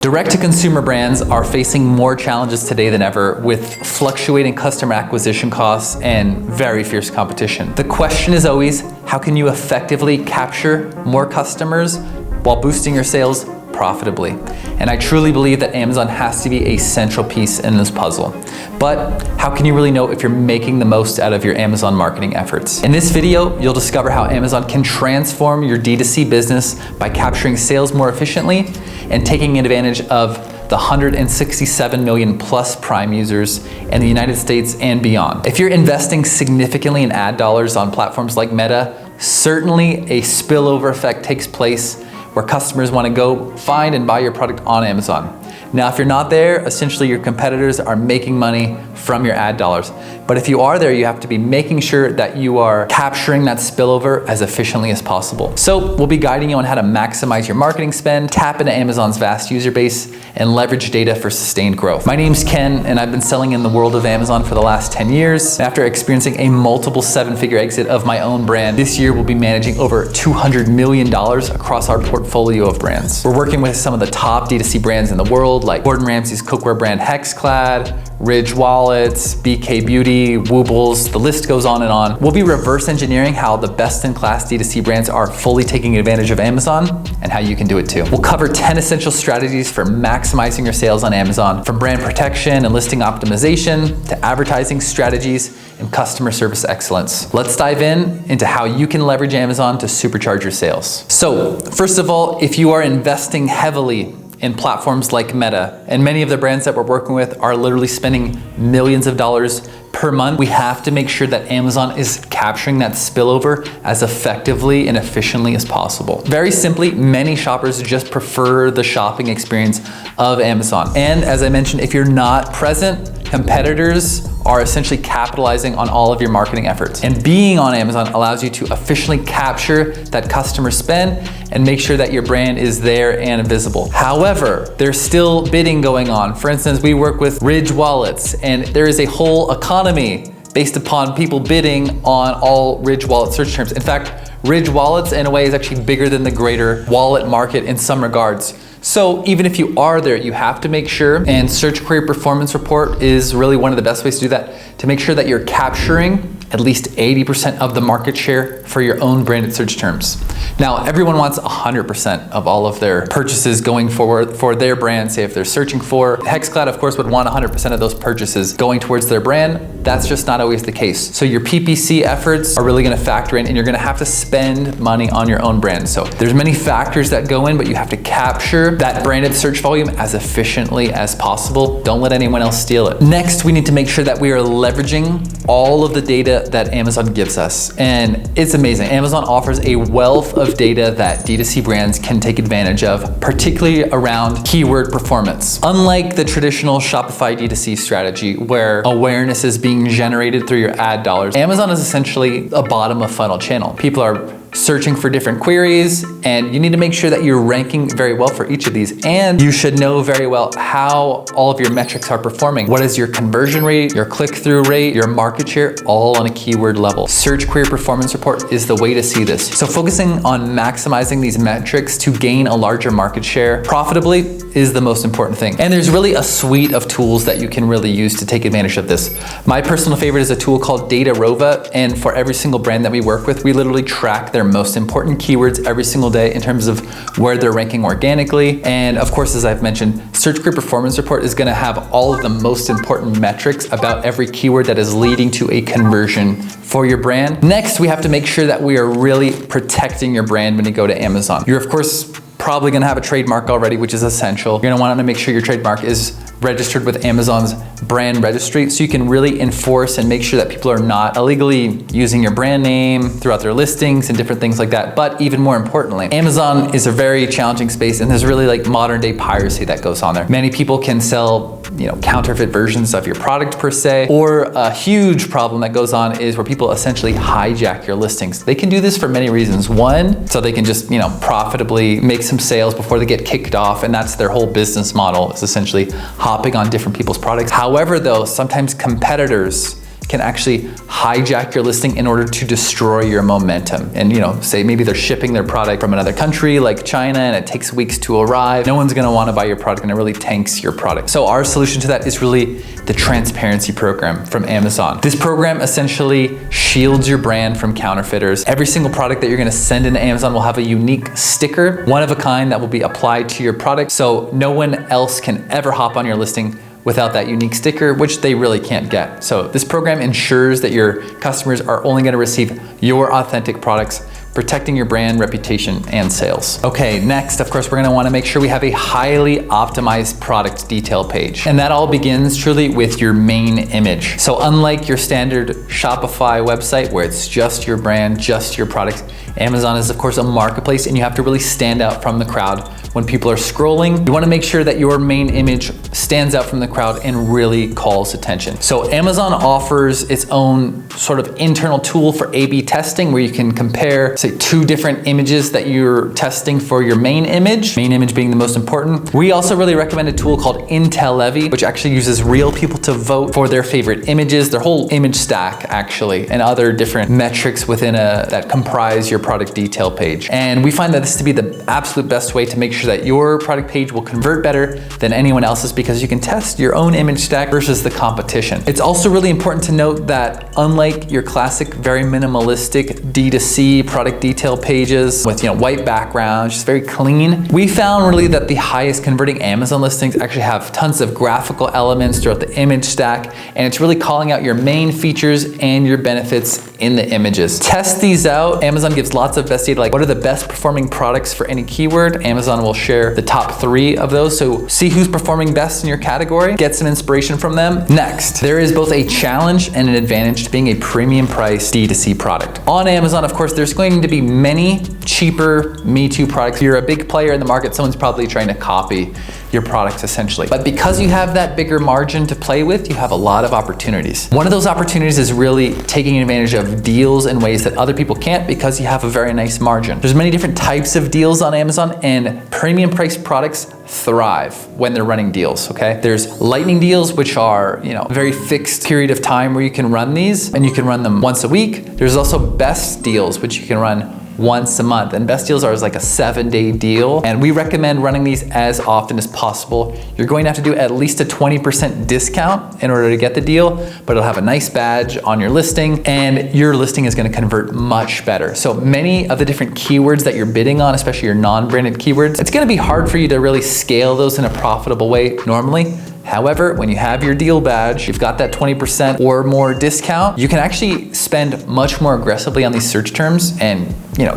Direct-to-consumer brands are facing more challenges today than ever with fluctuating customer acquisition costs and very fierce competition. The question is always, how can you effectively capture more customers while boosting your sales profitably? And I truly believe that Amazon has to be a central piece in this puzzle. But how can you really know if you're making the most out of your Amazon marketing efforts? In this video, you'll discover how Amazon can transform your D2C business by capturing sales more efficiently and taking advantage of the 167 million plus Prime users in the United States and beyond. If you're investing significantly in ad dollars on platforms like Meta, certainly a spillover effect takes place where customers want to go find and buy your product on Amazon. Now, if you're not there, essentially your competitors are making money from your ad dollars. But if you are there, you have to be making sure that you are capturing that spillover as efficiently as possible. So we'll be guiding you on how to maximize your marketing spend, tap into Amazon's vast user base, and leverage data for sustained growth. My name's Ken, and I've been selling in the world of Amazon for the last 10 years. After experiencing a multiple seven-figure exit of my own brand, this year we'll be managing over $200 million across our portfolio of brands. We're working with some of the top D2C brands in the world, like Gordon Ramsay's cookware brand Hexclad, Ridge Wallets, BK Beauty, Woobles, the list goes on and on. We'll be reverse engineering how the best-in-class D2C brands are fully taking advantage of Amazon and how you can do it too. We'll cover 10 essential strategies for maximizing your sales on Amazon, from brand protection and listing optimization to advertising strategies and customer service excellence. Let's dive into how you can leverage Amazon to supercharge your sales. So, first of all, if you are investing heavily in platforms like Meta, and many of the brands that we're working with are literally spending millions of dollars per month, we have to make sure that Amazon is capturing that spillover as effectively and efficiently as possible. Very simply, many shoppers just prefer the shopping experience of Amazon. And as I mentioned, if you're not present, competitors are essentially capitalizing on all of your marketing efforts. And being on Amazon allows you to efficiently capture that customer spend and make sure that your brand is there and visible. However, there's still bidding going on. For instance, we work with Ridge Wallets, and there is a whole economy based upon people bidding on all Ridge Wallet search terms. In fact, Ridge Wallets in a way is actually bigger than the greater wallet market in some regards. So even if you are there, you have to make sure, and Search Query Performance Report is really one of the best ways to do that, to make sure that you're capturing at least 80% of the market share for your own branded search terms. Now, everyone wants 100% of all of their purchases going forward for their brand. Say if they're searching for Hexclad, of course, would want 100% of those purchases going towards their brand. That's just not always the case. So your PPC efforts are really gonna factor in, and you're gonna have to spend money on your own brand. So there's many factors that go in, but you have to capture that branded search volume as efficiently as possible. Don't let anyone else steal it. Next, we need to make sure that we are leveraging all of the data that Amazon gives us. And it's amazing. Amazon offers a wealth of data that D2C brands can take advantage of, particularly around keyword performance. Unlike the traditional Shopify D2C strategy where awareness is being generated through your ad dollars, Amazon is essentially a bottom of funnel channel. People are searching for different queries, and you need to make sure that you're ranking very well for each of these. And you should know very well how all of your metrics are performing. What is your conversion rate, your click-through rate, your market share, all on a keyword level. Search Query Performance Report is the way to see this. So focusing on maximizing these metrics to gain a larger market share profitably is the most important thing. And there's really a suite of tools that you can really use to take advantage of this. My personal favorite is a tool called DataRova, and for every single brand that we work with, we literally track their most important keywords every single day in terms of where they're ranking organically. And of course, as I've mentioned, Search Query Performance Report is gonna have all of the most important metrics about every keyword that is leading to a conversion for your brand. Next, we have to make sure that we are really protecting your brand when you go to Amazon. You're of course probably gonna have a trademark already, which is essential. You're gonna want to make sure your trademark is registered with Amazon's brand registry, so you can really enforce and make sure that people are not illegally using your brand name throughout their listings and different things like that. But even more importantly, Amazon is a very challenging space, and there's really like modern day piracy that goes on there. Many people can sell, counterfeit versions of your product per se, or a huge problem that goes on is where people essentially hijack your listings. They can do this for many reasons. One, so they can just, profitably make some sales before they get kicked off, and that's their whole business model, is essentially hopping on different people's products. However, though, sometimes competitors can actually hijack your listing in order to destroy your momentum. And say maybe they're shipping their product from another country like China and it takes weeks to arrive. No one's gonna wanna buy your product and it really tanks your product. So our solution to that is really the transparency program from Amazon. This program essentially shields your brand from counterfeiters. Every single product that you're gonna send into Amazon will have a unique sticker, one of a kind, that will be applied to your product, so no one else can ever hop on your listing without that unique sticker, which they really can't get. So this program ensures that your customers are only gonna receive your authentic products, protecting your brand reputation and sales. Okay, next, of course, we're gonna wanna make sure we have a highly optimized product detail page. And that all begins truly with your main image. So unlike your standard Shopify website where it's just your brand, just your product, Amazon is of course a marketplace and you have to really stand out from the crowd when people are scrolling. You wanna make sure that your main image stands out from the crowd and really calls attention. So Amazon offers its own sort of internal tool for A/B testing where you can compare, say, two different images that you're testing for your main image being the most important. We also really recommend a tool called IntelliLevy, which actually uses real people to vote for their favorite images, their whole image stack actually, and other different metrics within that comprise your product detail page. And we find that this to be the absolute best way to make sure that your product page will convert better than anyone else's because you can test your own image stack versus the competition. It's also really important to note that unlike your classic, very minimalistic D2C product detail pages with white backgrounds, just very clean, we found really that the highest converting Amazon listings actually have tons of graphical elements throughout the image stack, and it's really calling out your main features and your benefits in the images. Test these out. Amazon gives lots of best data, like what are the best performing products for any keyword. Amazon will share the top 3 of those, so see who's performing best in your category, get some inspiration from them. Next, there is both a challenge and an advantage to being a premium price D2C product. On Amazon, of course, there's going to be many cheaper Me Too products. If you're a big player in the market, someone's probably trying to copy your products essentially. But because you have that bigger margin to play with, you have a lot of opportunities. One of those opportunities is really taking advantage of deals in ways that other people can't because you have a very nice margin. There's many different types of deals on Amazon, and premium priced products thrive when they're running deals, okay? There's lightning deals, which are, a very fixed period of time where you can run these, and you can run them once a week. There's also best deals, which you can run once a month, and best deals are like a 7-day deal, and we recommend running these as often as possible. You're going to have to do at least a 20% discount in order to get the deal, but it'll have a nice badge on your listing, and your listing is going to convert much better. So many of the different keywords that you're bidding on, especially your non-branded keywords, it's going to be hard for you to really scale those in a profitable way normally. However, when you have your deal badge, you've got that 20% or more discount, you can actually spend much more aggressively on these search terms and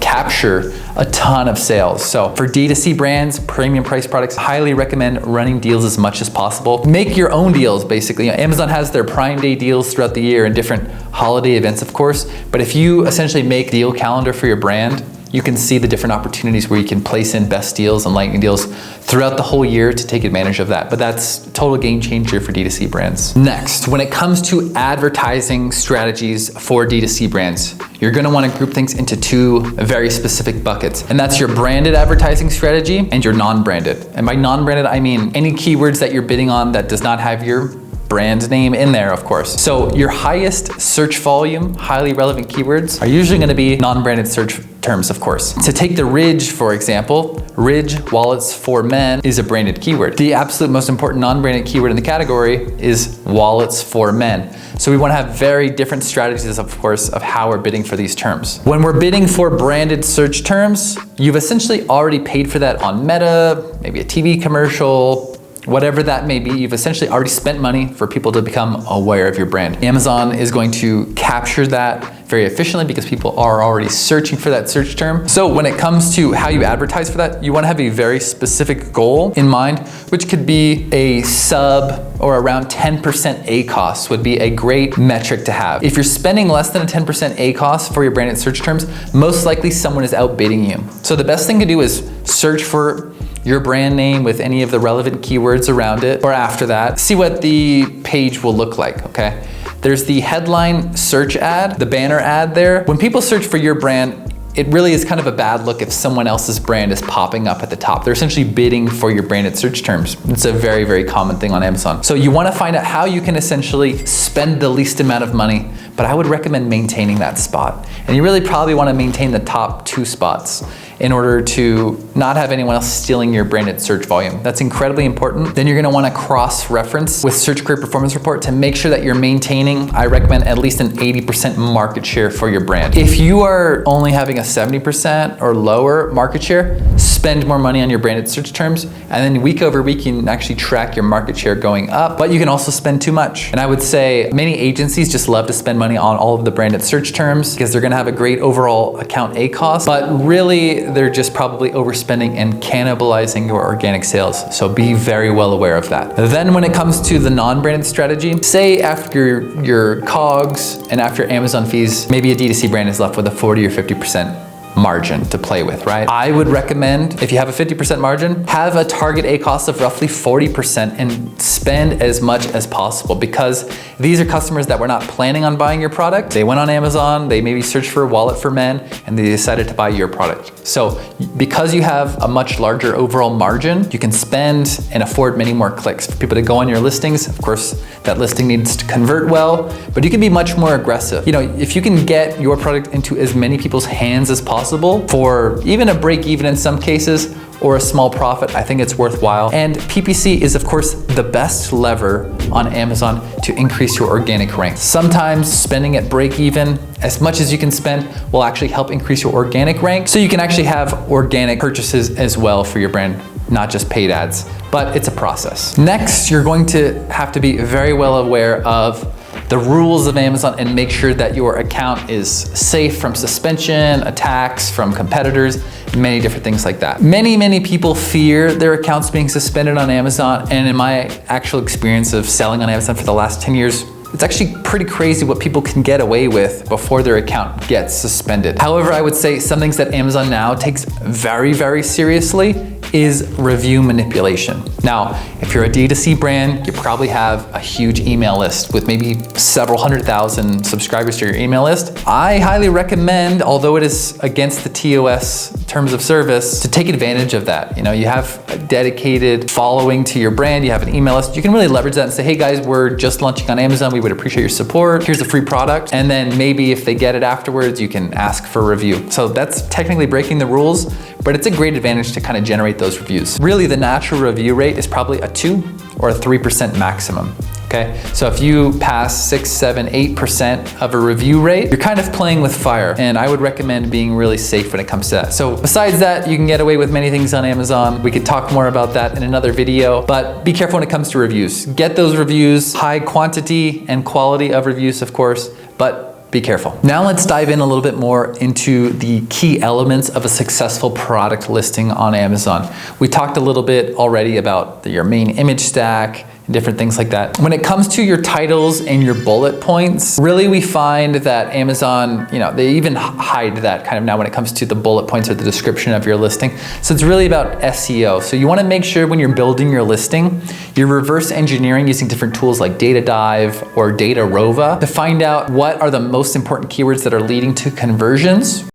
capture a ton of sales. So for D2C brands, premium price products, highly recommend running deals as much as possible. Make your own deals, basically. Amazon has their Prime Day deals throughout the year and different holiday events, of course. But if you essentially make a deal calendar for your brand, you can see the different opportunities where you can place in best deals and lightning deals throughout the whole year to take advantage of that. But that's a total game changer for D2C brands. Next, when it comes to advertising strategies for D2C brands, you're gonna wanna group things into 2 very specific buckets. And that's your branded advertising strategy and your non-branded. And by non-branded, I mean any keywords that you're bidding on that does not have your brand name in there, of course. So your highest search volume, highly relevant keywords are usually gonna be non-branded search terms, of course. To take the Ridge, for example, Ridge wallets for men is a branded keyword. The absolute most important non-branded keyword in the category is wallets for men. So we wanna have very different strategies, of course, of how we're bidding for these terms. When we're bidding for branded search terms, you've essentially already paid for that on Meta, maybe a TV commercial, whatever that may be. You've essentially already spent money for people to become aware of your brand. Amazon is going to capture that very efficiently because people are already searching for that search term. So when it comes to how you advertise for that, you wanna have a very specific goal in mind, which could be a sub or around 10% ACoS would be a great metric to have. If you're spending less than a 10% ACoS for your branded search terms, most likely someone is outbidding you. So the best thing to do is search for your brand name with any of the relevant keywords around it, or after that, see what the page will look like, okay? There's the headline search ad, the banner ad there. When people search for your brand, it really is kind of a bad look if someone else's brand is popping up at the top. They're essentially bidding for your branded search terms. It's a very, very common thing on Amazon. So you wanna find out how you can essentially spend the least amount of money, but I would recommend maintaining that spot. And you really probably wanna maintain the top 2 spots in order to not have anyone else stealing your branded search volume. That's incredibly important. Then you're gonna wanna cross-reference with Search Query Performance Report to make sure that you're maintaining, I recommend at least an 80% market share for your brand. If you are only having a 70% or lower market share, spend more money on your branded search terms, and then week over week, you can actually track your market share going up, but you can also spend too much. And I would say many agencies just love to spend money on all of the branded search terms because they're gonna have a great overall account ACoS, but really they're just probably overspending and cannibalizing your organic sales. So be very well aware of that. Then when it comes to the non-branded strategy, say after your COGS and after Amazon fees, maybe a D2C brand is left with a 40 or 50% margin to play with, right? I would recommend, if you have a 50% margin, have a target ACoS of roughly 40% and spend as much as possible, because these are customers that were not planning on buying your product. They went on Amazon, they maybe searched for a wallet for men, and they decided to buy your product. So because you have a much larger overall margin, you can spend and afford many more clicks for people to go on your listings. Of course, that listing needs to convert well, but you can be much more aggressive. You know, if you can get your product into as many people's hands as possible for even a break even in some cases, or a small profit, I think it's worthwhile. And PPC is of course the best lever on Amazon to increase your organic rank. Sometimes spending at break even, as much as you can spend, will actually help increase your organic rank. So you can actually have organic purchases as well for your brand, not just paid ads, but it's a process. Next, you're going to have to be very well aware of the rules of Amazon and make sure that your account is safe from suspension, attacks from competitors, many different things like that. Many people fear their accounts being suspended on Amazon, and in my actual experience of selling on Amazon for the last 10 years, it's actually pretty crazy what people can get away with before their account gets suspended. However, I would say some things that Amazon now takes very, very seriously is review manipulation. Now, if you're a D2C brand, you probably have a huge email list with maybe several 100,000 subscribers to your email list. I highly recommend, although it is against the TOS terms of service, to take advantage of that. You know, you have a dedicated following to your brand, you have an email list, you can really leverage that and say, hey guys, we're just launching on Amazon, we would appreciate your support, here's a free product. And then maybe if they get it afterwards, you can ask for a review. So that's technically breaking the rules, but it's a great advantage to kind of generate those reviews. Really, the natural review rate is probably a 2 or a 3% maximum. Okay, so if you pass 6, 7, 8% of a review rate, you're kind of playing with fire, and I would recommend being really safe when it comes to that. So besides that, you can get away with many things on Amazon. We could talk more about that in another video, but be careful when it comes to reviews. Get those reviews, high quantity and quality of reviews, of course, but be careful. Now let's dive in a little bit more into the key elements of a successful product listing on Amazon. We talked a little bit already about your main image stack, different things like that. When it comes to your titles and your bullet points, really we find that Amazon, you know, they even hide that kind of now when it comes to the bullet points or the description of your listing. So it's really about SEO. So you wanna make sure when you're building your listing, you're reverse engineering using different tools like Data Dive or Data Rova to find out what are the most important keywords that are leading to conversions.